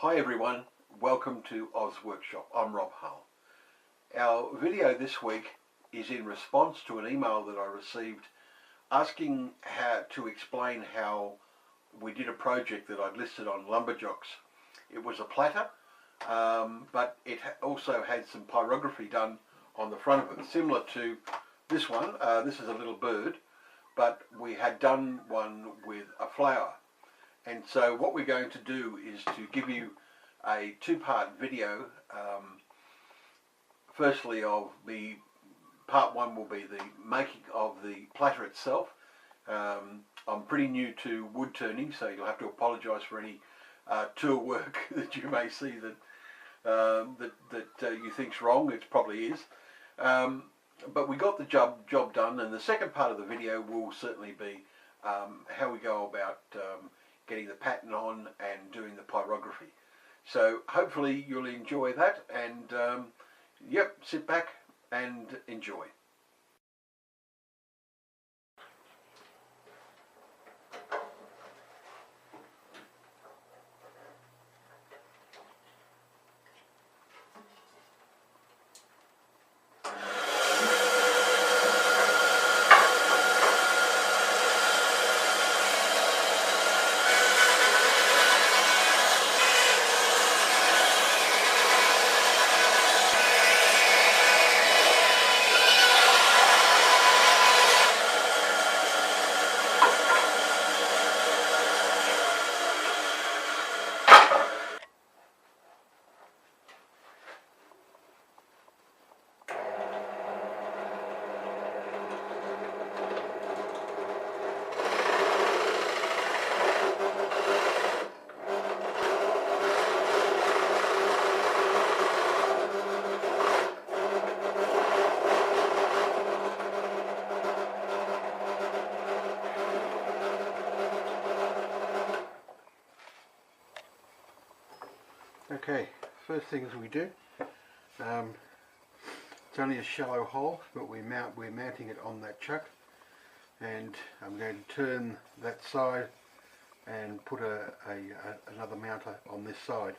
Hi everyone, welcome to Oz Workshop. I'm Rob Hull. Our video this week is in response to an email that I received asking how to explain how we did a project that I'd listed on Lumberjocks. It was a platter, but it also had some pyrography done on the front of it, similar to this one. This is a little bird, but we had done one with a flower. And so what we're going to do is to give you a two-part video. Firstly, of the part one will be the making of the platter itself. I'm pretty new to wood turning, so you'll have to apologise for any tool work that you may see that you think's wrong. It probably is. But we got the job done, and the second part of the video will certainly be how we go about getting the pattern on and doing the pyrography. So hopefully you'll enjoy that, and yep, sit back and enjoy. Okay, first things we do, it's only a shallow hole, but we're mounting it on that chuck, and I'm going to turn that side and put another mounter on this side.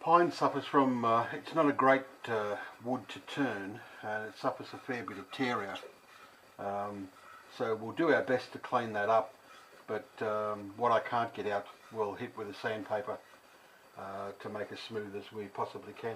Pine suffers from, it's not a great wood to turn, and it suffers a fair bit of tear out. So we'll do our best to clean that up, but what I can't get out we'll hit with a sandpaper to make as smooth as we possibly can.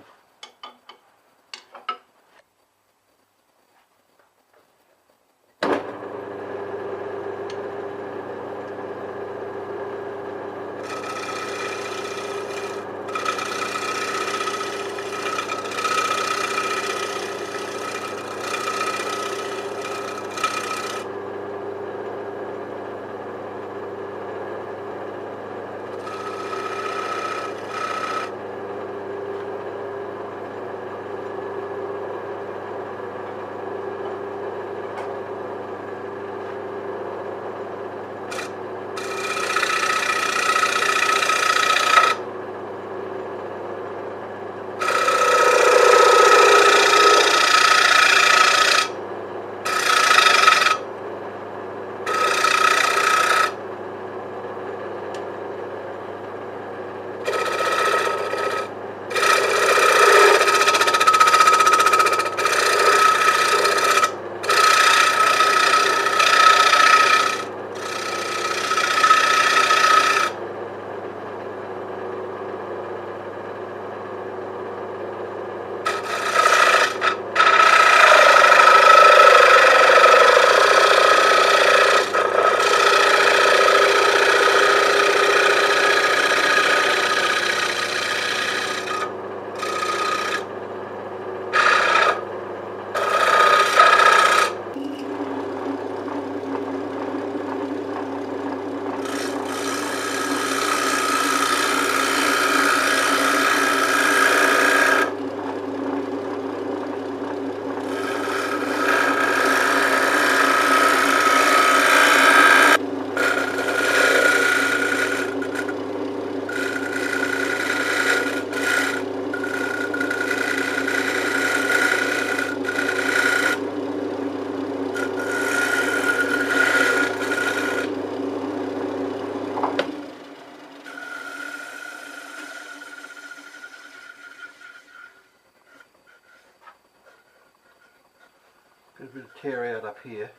Got a bit of tear out up here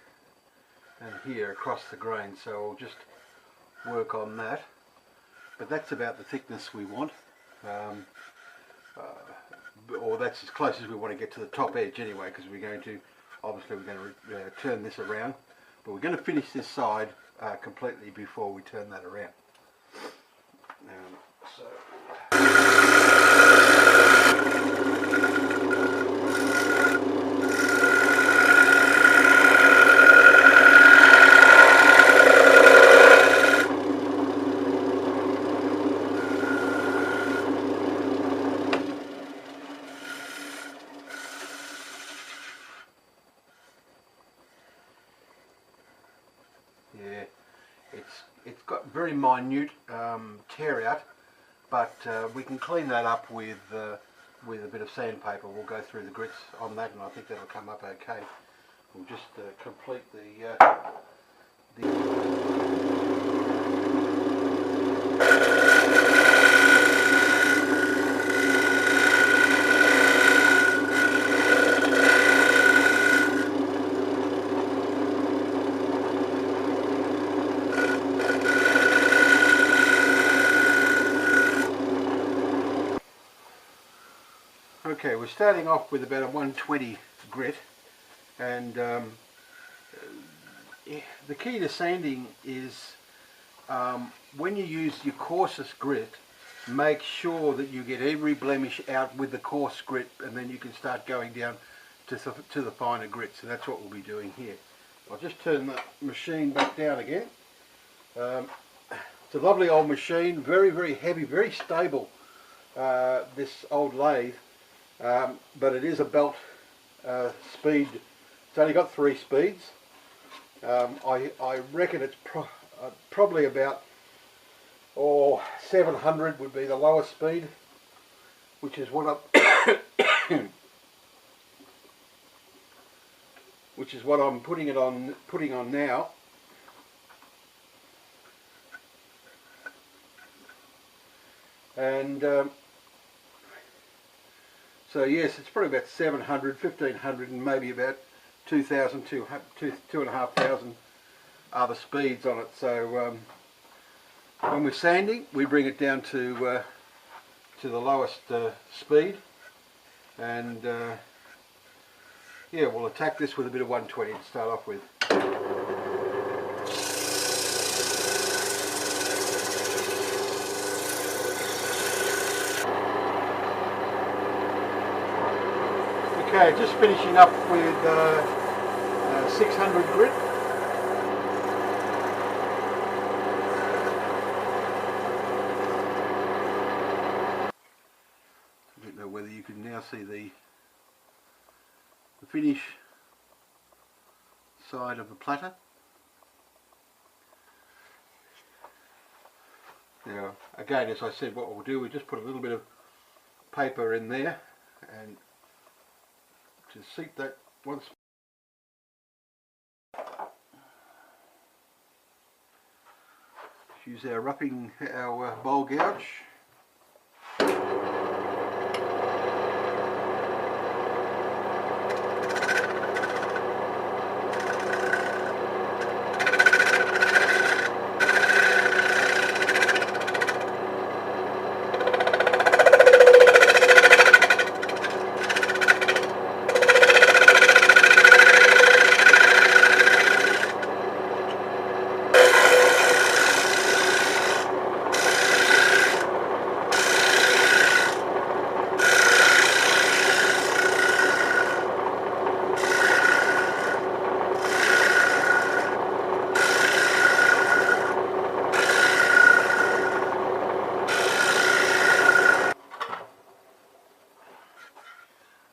and here across the grain, so I'll just work on that. But that's about the thickness we want, or that's as close as we want to get to the top edge anyway, because we're going to, obviously we're going to turn this around, but we're going to finish this side completely before we turn that around. Yeah, it's got very minute tear out, but we can clean that up with a bit of sandpaper. We'll go through the grits on that, and I think that'll come up okay. We'll just complete the Okay, we're starting off with about a 120 grit, and the key to sanding is when you use your coarsest grit, make sure that you get every blemish out with the coarse grit, and then you can start going down to the finer grit. So that's what we'll be doing here. I'll just turn the machine back down again. It's a lovely old machine, very, very heavy, very stable, this old lathe. But it is a belt speed. It's only got 3 speeds. I reckon it's probably about 700 would be the lowest speed, which is what I'm putting on now. And so yes, it's probably about 700, 1500, and maybe about 2,000, 2,500 other speeds on it. So when we're sanding, we bring it down to to the lowest speed, and yeah, we'll attack this with a bit of 120 to start off with. Okay, just finishing up with 600 grit. I don't know whether you can now see the finish side of the platter. Now, again, as I said, what we'll do, we just put a little bit of paper in there and to seat that once. Use our bowl gouge.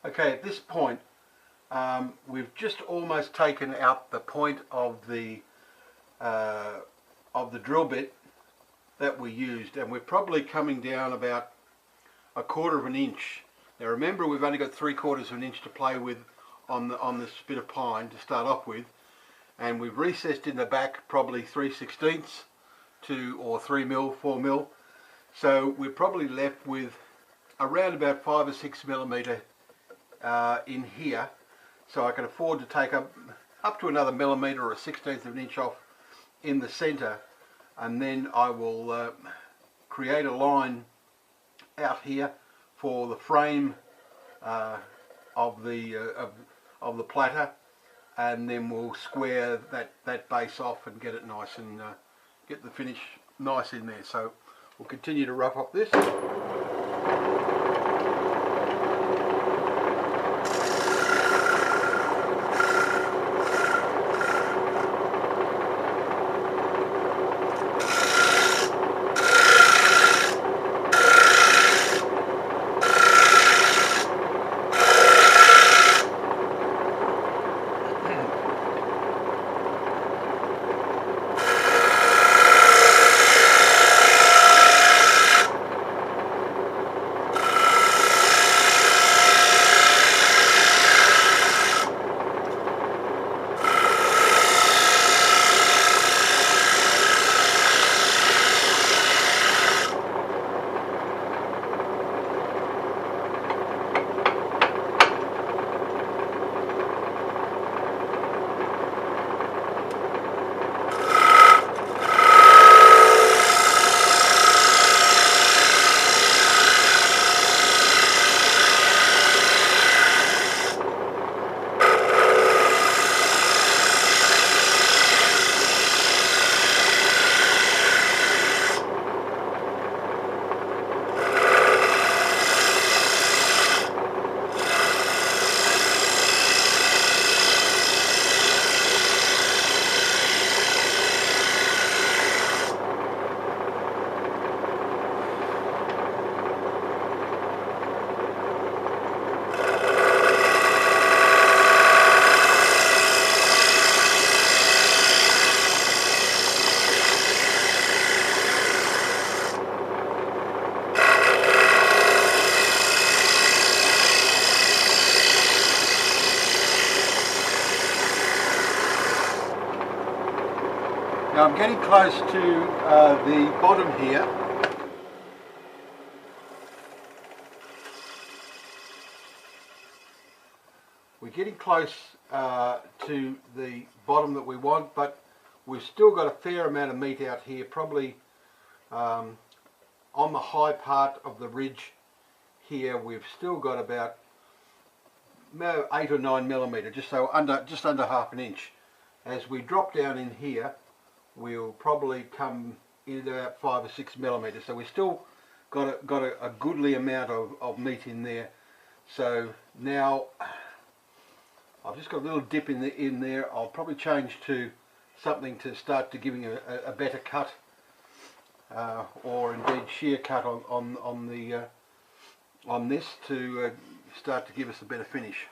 Okay, at this point, we've just almost taken out the point of the drill bit that we used, and we're probably coming down about 1/4 of an inch. Now remember, we've only got 3/4 of an inch to play with on this bit of pine to start off with, and we've recessed in the back probably 3/16 to or 3 mil, 4 mil. So we're probably left with around about 5 or 6 millimetre in here, so I can afford to take up to another millimetre or 1/16 of an inch off in the centre, and then I will create a line out here for the frame of the platter, and then we'll square that base off and get it nice and get the finish nice in there. So we'll continue to rough up this. Now I'm getting close to the bottom here. We're getting close to the bottom that we want, but we've still got a fair amount of meat out here, probably on the high part of the ridge here we've still got about 8 or 9 millimetre, just under half an inch. As we drop down in here, we'll probably come in about 5 or 6 millimetres. So we still got a goodly amount of meat in there. So now I've just got a little dip in there. I'll probably change to something to start to giving a better cut, or indeed shear cut on this to start to give us a better finish.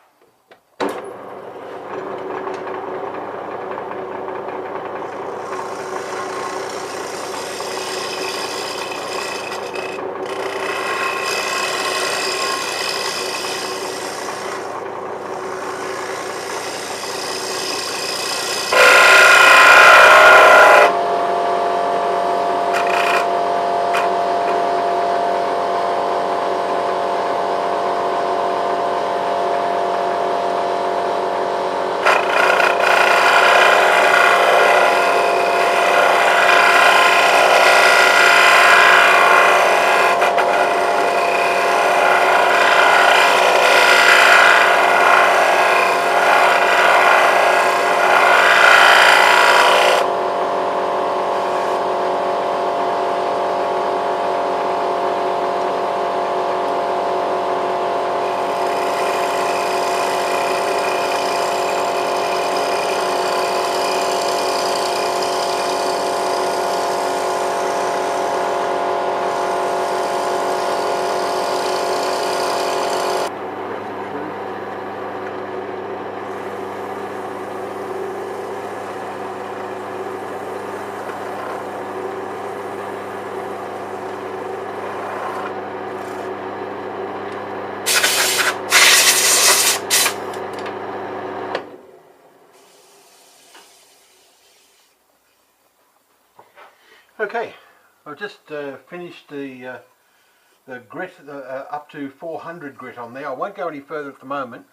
Okay, I've just finished the grit up to 400 grit on there. I won't go any further at the moment.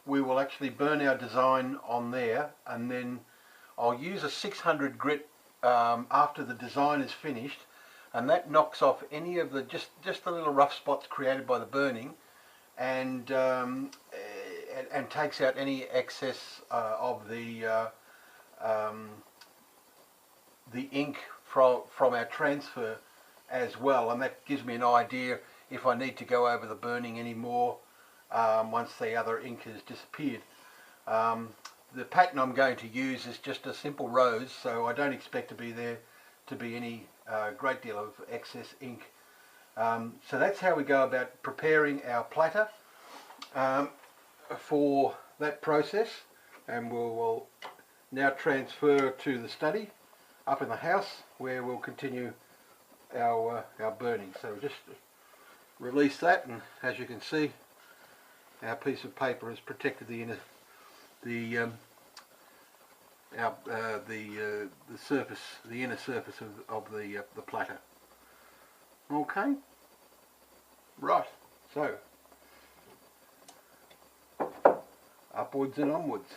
We will actually burn our design on there, and then I'll use a 600 grit after the design is finished, and that knocks off any of the just the little rough spots created by the burning, and takes out any excess of the ink from our transfer as well, and that gives me an idea if I need to go over the burning anymore once the other ink has disappeared. The pattern I'm going to use is just a simple rose, so I don't expect to be any great deal of excess ink. So that's how we go about preparing our platter for that process, and we'll now transfer to the study up in the house, where we'll continue our burning. So just release that, and as you can see, our piece of paper has protected the inner surface of the platter. Okay, right. So upwards and onwards.